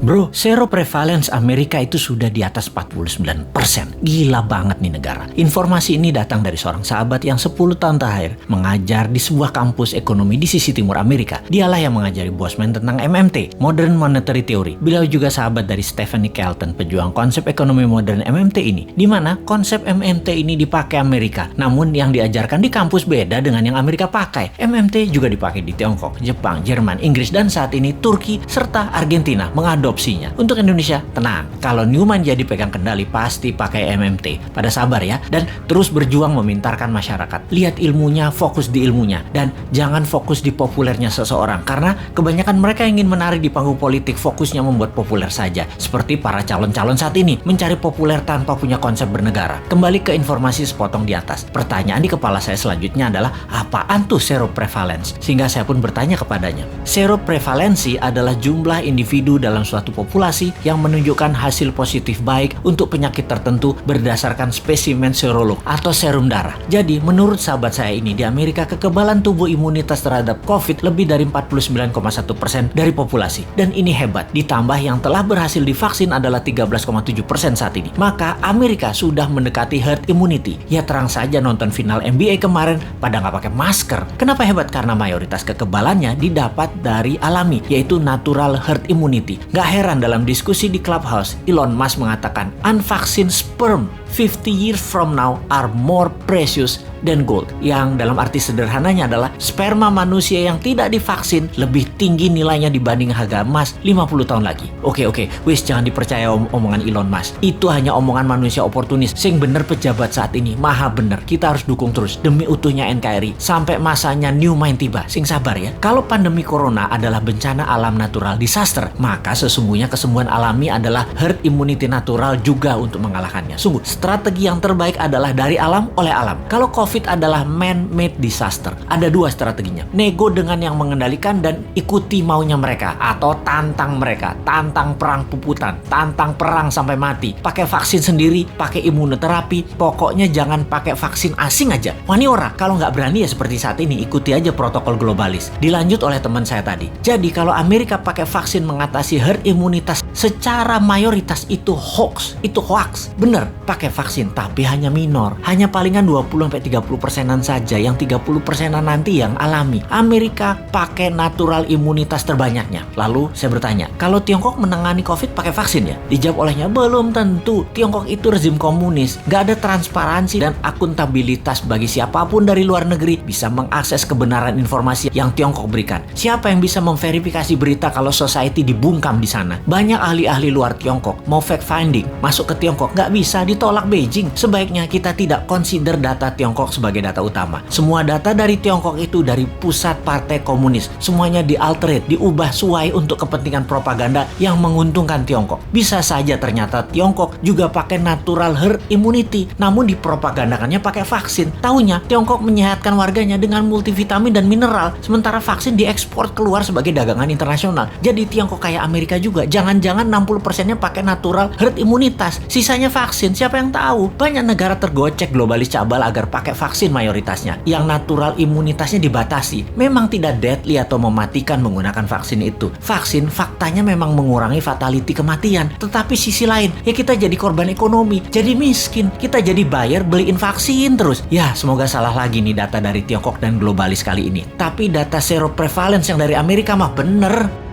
Bro, seroprevalence Amerika itu sudah di atas 49%. Gila banget nih negara. Informasi ini datang dari seorang sahabat yang 10 tahun terakhir mengajar di sebuah kampus ekonomi di sisi timur Amerika. Dialah yang mengajari Bosman tentang MMT, Modern Monetary Theory. Beliau juga sahabat dari Stephanie Kelton, pejuang konsep ekonomi modern MMT ini, di mana konsep MMT ini dipakai Amerika. Namun yang diajarkan di kampus beda dengan yang Amerika pakai. MMT juga dipakai di Tiongkok, Jepang, Jerman, Inggris, dan saat ini Turki serta Argentina mengadopsinya. Untuk Indonesia, tenang. Kalau Newman jadi pegang kendali, pasti pakai MMT. Pada sabar ya, dan terus berjuang memintarkan masyarakat. Lihat ilmunya, fokus di ilmunya, dan jangan fokus di populernya seseorang. Karena kebanyakan mereka ingin menarik di panggung politik, fokusnya membuat populer saja. Seperti para calon-calon saat ini, mencari populer tanpa punya konsep bernegara. Kembali ke informasi sepotong di atas. Pertanyaan di kepala saya selanjutnya adalah, apaan tuh seroprevalence? Sehingga saya pun bertanya kepadanya. Seroprevalensi adalah jumlah individu dalam suatu populasi yang menunjukkan hasil positif baik untuk penyakit tertentu berdasarkan spesimen serolog atau serum darah. Jadi, menurut sahabat saya ini, di Amerika kekebalan tubuh imunitas terhadap COVID lebih dari 49,1% dari populasi. Dan ini hebat. Ditambah yang telah berhasil divaksin adalah 13,7% saat ini. Maka Amerika sudah mendekati herd immunity. Ya terang saja nonton final NBA kemarin pada nggak pakai masker. Kenapa hebat? Karena mayoritas kekebalannya didapat dari alami, yaitu natural herd immunity. Gak heran dalam diskusi di Clubhouse, Elon Musk mengatakan unvaccinated sperm 50 years from now are more precious than gold. Yang dalam arti sederhananya adalah sperma manusia yang tidak divaksin lebih tinggi nilainya dibanding harga emas 50 tahun lagi. Oke, wis jangan dipercaya omongan Elon Musk. Itu hanya omongan manusia oportunis. Sing bener pejabat saat ini, maha bener. Kita harus dukung terus demi utuhnya NKRI sampai masanya Newman tiba. Sing sabar ya. Kalau pandemi corona adalah bencana alam natural disaster, maka sesungguhnya kesembuhan alami adalah herd immunity natural juga untuk mengalahkannya. Sungguh, strategi yang terbaik adalah dari alam oleh alam. Kalau COVID adalah man-made disaster, ada dua strateginya. Nego dengan yang mengendalikan dan ikuti maunya mereka. Atau tantang mereka. Tantang perang puputan. Tantang perang sampai mati. Pakai vaksin sendiri, pakai imunoterapi. Pokoknya jangan pakai vaksin asing aja. Wani ora, kalau nggak berani ya seperti saat ini, ikuti aja protokol globalis. Dilanjut oleh teman saya tadi. Jadi kalau Amerika pakai vaksin mengatasi herd imunitas secara mayoritas itu hoax. Itu hoax. Bener, pakai vaksin, tapi hanya minor. Hanya palingan 20-30%an saja, yang 30%an nanti yang alami. Amerika pakai natural imunitas terbanyaknya. Lalu saya bertanya, kalau Tiongkok menangani COVID pakai vaksin ya? Dijawab olehnya, belum tentu. Tiongkok itu rezim komunis. Gak ada transparansi dan akuntabilitas bagi siapapun dari luar negeri bisa mengakses kebenaran informasi yang Tiongkok berikan. Siapa yang bisa memverifikasi berita kalau society dibungkam di sana? Banyak ahli-ahli luar Tiongkok mau fact finding masuk ke Tiongkok, gak bisa, ditolak Beijing. Sebaiknya kita tidak consider data Tiongkok sebagai data utama. Semua data dari Tiongkok itu dari pusat partai komunis. Semuanya dialterate, diubah sesuai untuk kepentingan propaganda yang menguntungkan Tiongkok. Bisa saja ternyata Tiongkok juga pakai natural herd immunity, namun dipropagandakannya pakai vaksin. Taunya Tiongkok menyehatkan warganya dengan multivitamin dan mineral, sementara vaksin diekspor keluar sebagai dagangan internasional. Jadi Tiongkok kayak Amerika juga. Jangan-jangan 60%-nya pakai natural herd imunitas, sisanya vaksin. Siapa yang tahu? Banyak negara tergocek globalis cabal agar pakai vaksin mayoritasnya, yang natural imunitasnya dibatasi. Memang tidak deadly atau mematikan menggunakan vaksin itu. Vaksin faktanya memang mengurangi fatality kematian, tetapi sisi lain, ya kita jadi korban ekonomi, jadi miskin, kita jadi buyer beliin vaksin terus. Ya, semoga salah lagi nih data dari Tiongkok dan globalis kali ini. Tapi data seroprevalence yang dari Amerika mah bener.